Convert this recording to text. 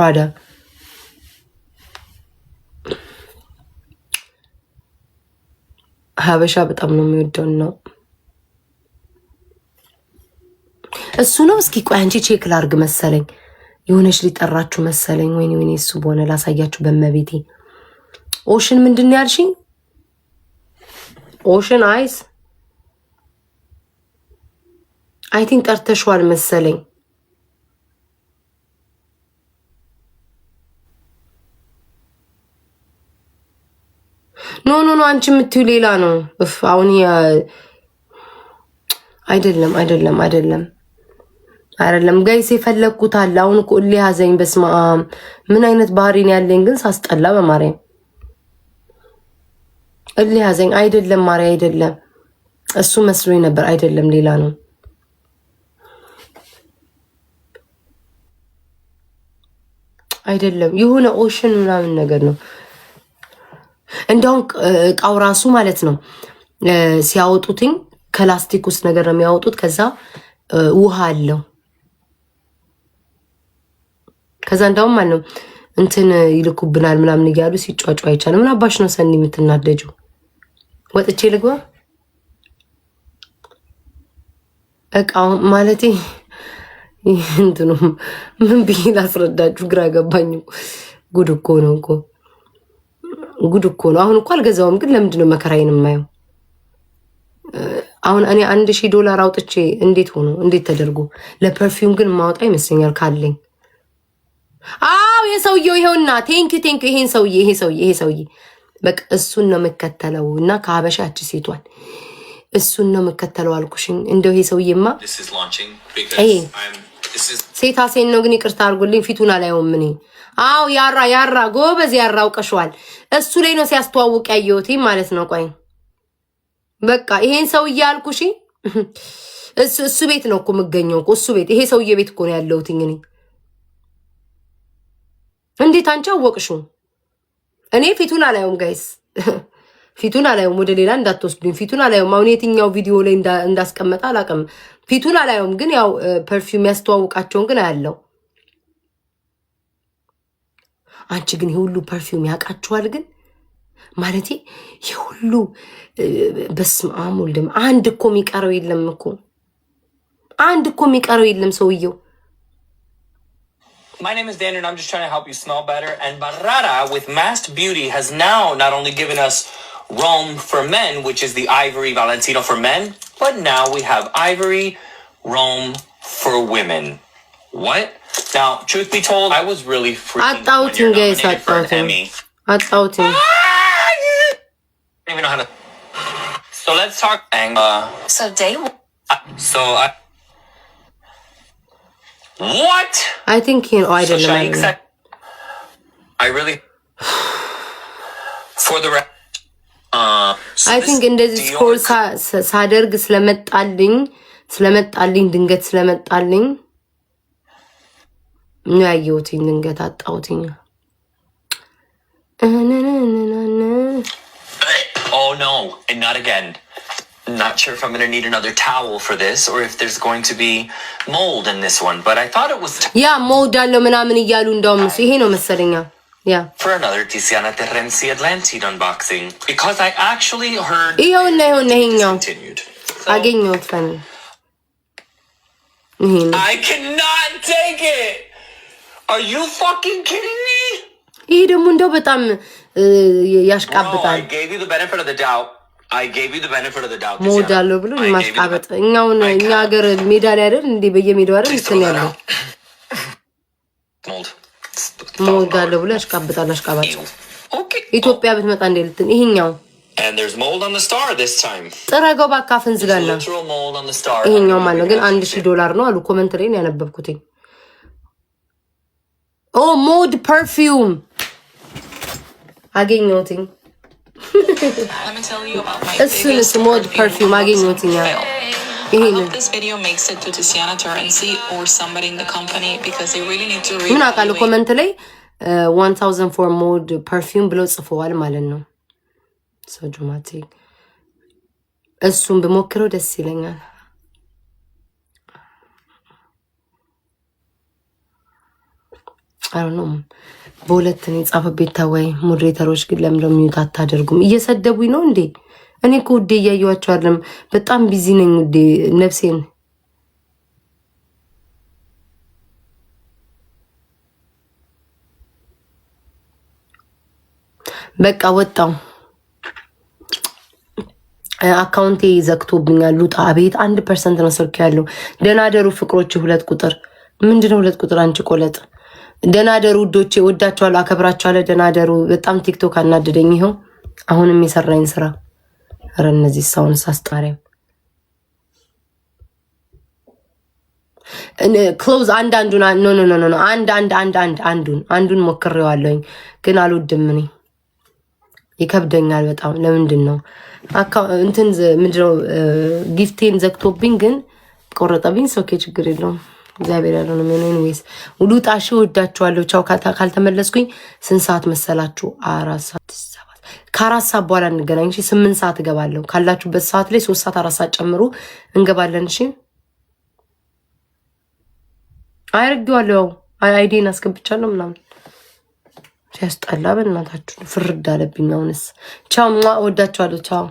Prada ሀበሻ በጣም ነው የሚወደው ነው እሱ ነው እስኪ ቆይ አንቺ ቼክ ላርግ መሰለኝ የሆነሽ ሊጠራችሁ መሰለኝ ወይኔ እሱ በሆነ ላሳያችሁ በመቤቴ ኦሽን ምንድነው ያልሽኝ ኦሽን አይስ አይ ቲንክ ጠርተሽዋል መሰለኝ ኖ አንቺ የምትዩ ሌላ ነው እፍ አሁን አይደለም ጋይስ የፈለኩት አለ አሁን እኮ ሊያዘኝ በስማ ምን አይነት ባህሪ ነው ያለኝ ግን ሳስጠላ በማርያም ሊያዘኝ አይደለም ማርያም አይደለም እሱ መስሎኝ ነበር አይደለም ሌላ ነው አይደለም የሆነ ኦሽን ምናምን ነገር ነው እንደውም ቃው ራሱ ማለት ነው ሲያወጡትኝ ከላስቲክ ውስጥ ነገር ነው የሚያወጡት ከዛ ውሃ አለው ከዛ እንደውም ማለት ነው እንትን ይልኩብናል ምናምን ይያሉ ሲጫጫው አይቻለ ምን አባሽ ነው ሰኒ የምትናደጁ ወጥቼ ልግባ እቃው ማለት እንትኑ ምን ቢል ላስረዳችሁ ግራ ገባኝ ጉድ እኮ ነው አሁን እኮ አልገዛውም ግን ለምንድነው መከራዬን የማየው አሁን እኔ $1000 አውጥቼ እንዴት ተደርጎ ለፐርፊውም ግን ማውጣ ይመስለኛል ካለኝ አው የሰውየው ይሄውና ቴንክ ይሄን ሰውዬ በቃ እሱን ነው መከተለውና ከሀበሻች ሴቷን እሱን ነው መከተለው አልኩሽኝ እንደው ይሄ ሰውዬማ ሴታ ሴን ነው ግን ይቅርታ አድርጎልኝ ፊቱን አላየውም ምን አው ያራ ጎበዝ ያራው ቀሽዋል እሱ ላይ ነው ሲያስተዋውቅ ያየሁት ማለት ነው ቆይ በቃ ይሄን ሰውዬ አልኩሽ እሱ ቤት ነው እኮ መገኘው እሱ ቤት ይሄ ሰውዬ ቤት እኮ ነው ያለሁት እኔ እንዴት አንቺ አወቅሽው እኔ ፊቱን አላየውም ጋይስ ፊቱን አላየውም ወደ ሌላ እንዳትወስዱኝ ፊቱን አላየውም አሁን የትኛው ቪዲዮ ላይ እንዳስቀመጣ አላቀም ፊቱን አላየውም ግን ያው ፐርፊውም ያስተዋውቃቸውን ግን አያለው አንቺ ግን ይሁሉ ፐርፊውም ያቃችኋል ግን ማለቴ ይሁሉ በስማም ወልደም አንድ እኮ የሚቀረው የለም ሰውየው My name is Dan and I'm just trying to help you smell better. And Barrara with Masked Beauty has now not only given us Rome for men, which is the Ivory Valentino for men, but now we have Ivory Rome for women. What? Now, truth be told, I was really freaking when you're nominated for an Emmy. I don't even know how to... So let's talk... So day one. What? I think I don't know. I really for the I think እንደዚህ ስኮር ሳደርግ ስለመጣልኝ ድንገት ስለመጣልኝ ነው ያየሁትኝ ድንገት አጣሁትኝ Oh no, and not again. Not sure if I'm going to need another towel for this or if there's going to be mold in this one, but I thought it was yeah mold አለው ምናምን ይያሉ እንደውም ይሄ ነው መሰለኛ yeah for another Tiziana Terenzi Atlantide unboxing because I actually heard ይሄኛው አገኘሁት ፈን I cannot take it. Are you fucking kidding me? ይሄ ደግሞ እንደው በጣም ያሽቃብጣል I gave you the benefit of the doubt. ሞዳለው ብሎ ማስቃበጥ እኛ ሀገር ሜዳ ላይ አይደል እንዴ በየሜዳው አይደል እንትን ያለው ሞዳለው ብሎ ያሽቃብጣል አሽቃባጭ ኢትዮጵያ ብትመጣ እንደ ልትን ይሄኛው ጥረገው ባካፈን ዝጋና ይሄኛው ማለት ግን $1000 ነው አሉ ኮሜንት ላይ ያነበብኩት ኦ ሞድ ፐርፊውም አገኘሁትኝ Let me tell you about my biggest perfume አገኘሁትኛ I hope this video makes it to Tiziana Terenzi or somebody in the company because they really need to read. ምን አቃለ ኮሜንት ላይ 1000 for mode perfume ብሎ ጽፈዋል ማለት ነው so dramatic እሱን በሞክረው ደስ ይለኛል አይ ዶንት ኖ በሁለት ነው የጻፈው ቤታዋይ ሞዴሬተሮች ግን ለምን ሚዩት አታደርጉም እየሰደቡኝ ነው እንዴ እኔ እኮ ውዴ እያየኋቸው አይደለም በጣም ቢዚ ነኝ ውዴ ነፍሴን በቃ ወጣው አካውንቴ ዘግቶብኛል ሉጣ ቤት 1% ነው ስልክ ያለው ደናደሩ ፍቅሮች 2 ቁጥር ምንድነው 2 ቁጥር አንቺ ቆለጥ ደናደሩ ውዶቼ ወዳቸዋለሁ አከብራቸዋለሁ ደናደሩ በጣም ቲክቶክ አናደደኝ ይሄው አሁንም የሰራኝ ስራ አረ እነዚህ ሳውን ሳስጣሪያ ክሎዝ አንዱን ኖ አንዱን ሞክሬዋለሁኝ ግን አልወድም እኔ ይከብደኛል በጣም ለምንድን ነው እንትን ምንድነው ጊፍቴን ዘግቶብኝ ግን ቆረጠብኝ ሶኬ ችግር የለውም እግዚአብሔር ያለው ነው ኤኒዌይስ ውሉጣሽ ወዳችኋለሁ ቻው ካልተመለስኩኝ ስንት ሰዓት መሰላችሁ 4 ሰዓት 7 ከ4 ሰዓት በኋላ እንገናኝ እሺ 8 ሰዓት እገባለሁ ካላችሁበት ሰዓት ላይ 3 ሰዓት 4 ሰዓት ጨምሩ እንገባለን እሺ አይርግዋለሁ አይዲን አስገብቻለሁ ምናምን ሲያስጠላ በእናታችሁ ፍርድ አለብኝ አሁንስ ቻው ወዳችኋለሁ ቻው